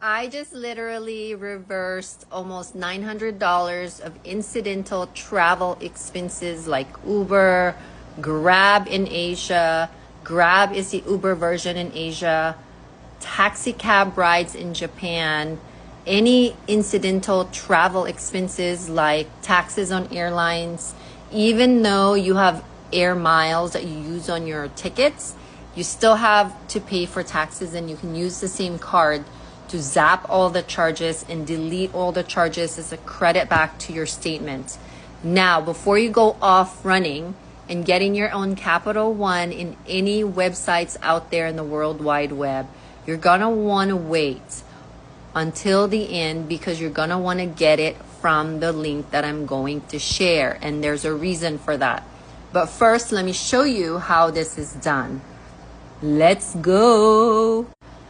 I just literally reversed almost $900 of incidental travel expenses like Uber, Grab in Asia. Grab is the Uber version in Asia. Taxi cab rides in Japan. Any incidental travel expenses like taxes on airlines. Even though you have air miles that you use on your tickets, you still have to pay for taxes, and you can use the same card to zap all the charges and delete all the charges as a credit back to your statement. Now, before you go off running and getting your own Capital One in any websites out there in the World Wide Web, you're gonna wanna wait until the end, because you're gonna wanna get it from the link that I'm going to share, and there's a reason for that. But first, let me show you how this is done. Let's go.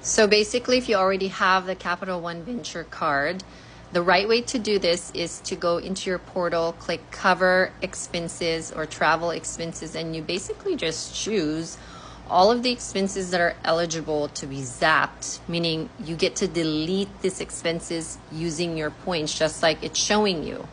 So basically, if you already have the Capital One Venture card, the right way to do this is to go into your portal, click cover expenses or travel expenses, and you basically just choose all of the expenses that are eligible to be zapped, meaning you get to delete these expenses using your points, just like it's showing you.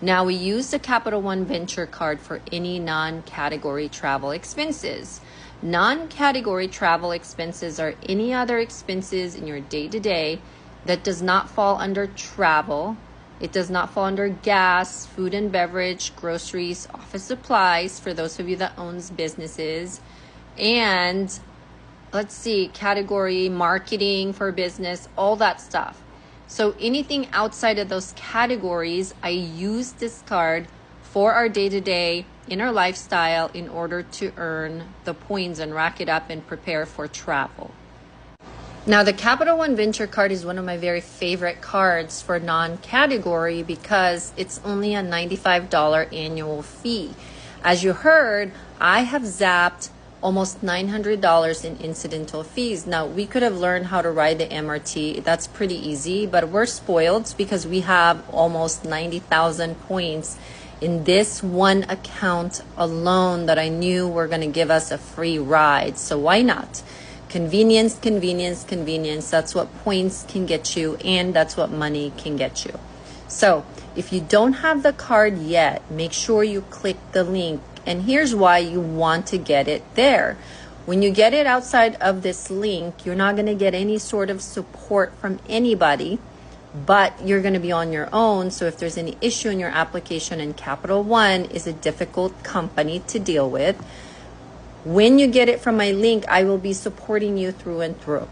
Now, we use the Capital One Venture card for any non-category travel expenses. Non-category travel expenses are any other expenses in your day-to-day that does not fall under travel. It does not fall under gas, food and beverage, groceries, office supplies for those of you that owns businesses, and let's see, category marketing for business, all that stuff. So anything outside of those categories, I use this card for our day-to-day in our lifestyle in order to earn the points and rack it up and prepare for travel. Now, the Capital One Venture card is one of my very favorite cards for non-category because it's only a $95 annual fee. As you heard, I have zapped almost $900 in incidental fees. Now, we could have learned how to ride the MRT. That's pretty easy, but we're spoiled because we have almost 90,000 points in this one account alone that I knew were going to give us a free ride. So why not? Convenience, convenience, convenience. That's what points can get you, and that's what money can get you. So if you don't have the card yet, make sure you click the link. And here's why you want to get it there. When you get it outside of this link, you're not going to get any sort of support from anybody, but you're going to be on your own. So if there's any issue in your application, and Capital One is a difficult company to deal with, when you get it from my link, I will be supporting you through and through.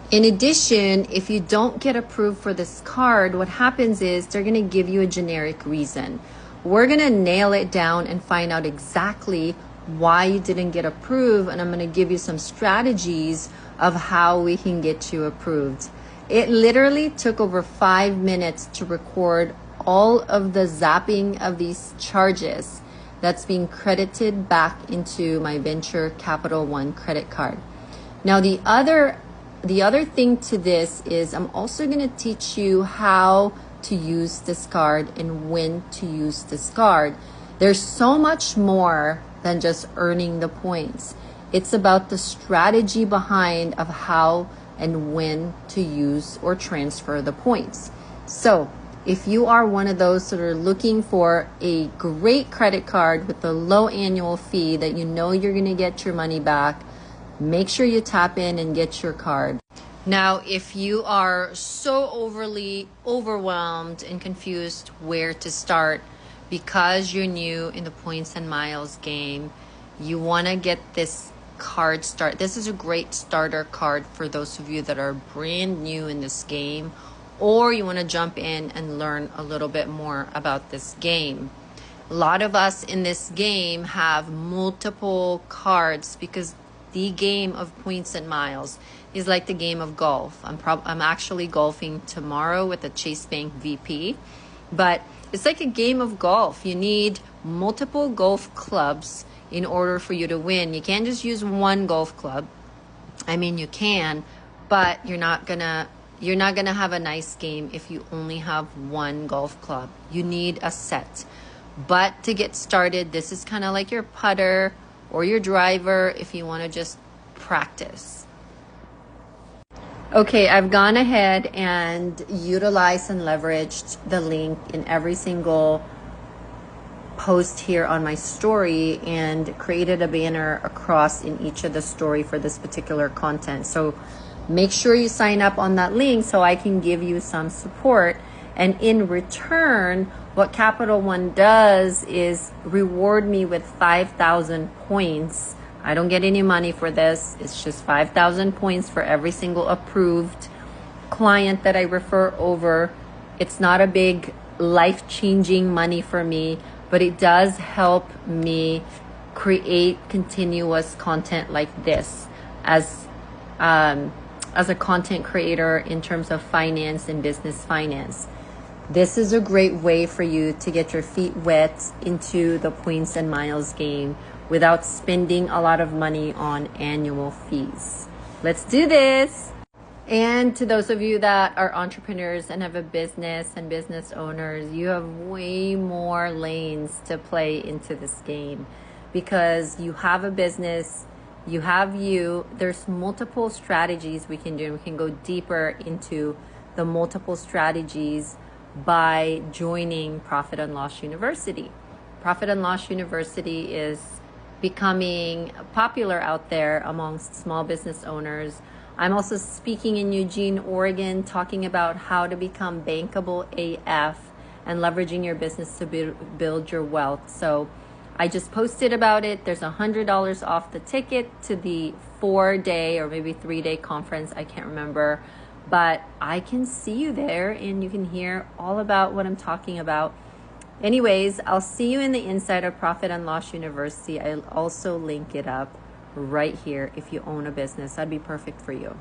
In addition, if you don't get approved for this card, what happens is they're going to give you a generic reason. We're going to nail it down and find out exactly why you didn't get approved, and I'm going to give you some strategies of how we can get you approved. It literally took over 5 minutes to record all of the zapping of these charges that's being credited back into my Venture Capital One credit card. Now, the other thing to this is I'm also going to teach you how to use this card and when to use this card. There's so much more than just earning the points. It's about the strategy behind of how and when to use or transfer the points. So if you are one of those that are looking for a great credit card with a low annual fee that you know you're going to get your money back, make sure you tap in and get your card. Now, if you are so overly overwhelmed and confused where to start because you're new in the points and miles game, you want to get this card start. This is a great starter card for those of you that are brand new in this game, or you want to jump in and learn a little bit more about this game. A lot of us in this game have multiple cards because the game of points and miles is like the game of golf. I'm actually golfing tomorrow with the Chase Bank VP, but it's like a game of golf. You need multiple golf clubs in order for you to win. You can't just use one golf club. I mean, you can, but you're not gonna have a nice game if you only have one golf club. You need a set. But to get started, this is kind of like your putter or your driver if you want to just practice. Okay, I've gone ahead and utilized and leveraged the link in every single post here on my story and created a banner across in each of the story for this particular content. So make sure you sign up on that link so I can give you some support. And in return, what Capital One does is reward me with 5,000 points. I don't get any money for this. It's just 5,000 points for every single approved client that I refer over. It's not a big life-changing money for me, but it does help me create continuous content like this as a content creator in terms of finance and business finance. This is a great way for you to get your feet wet into the points and miles game without spending a lot of money on annual fees. Let's do this. And to those of you that are entrepreneurs and have a business and business owners, you have way more lanes to play into this game because you have a business, you have there's multiple strategies we can do. We can go deeper into the multiple strategies by joining Profit and Loss University. Profit and Loss University is becoming popular out there amongst small business owners. I'm also speaking in Eugene, Oregon, talking about how to become bankable AF and leveraging your business to build your wealth. So I just posted about it. There's $100 off the ticket to the 4-day or maybe 3-day conference. I can't remember, but I can see you there and you can hear all about what I'm talking about. Anyways, I'll see you in the inside of Profit and Loss University. I'll also link it up right here if you own a business. That'd be perfect for you.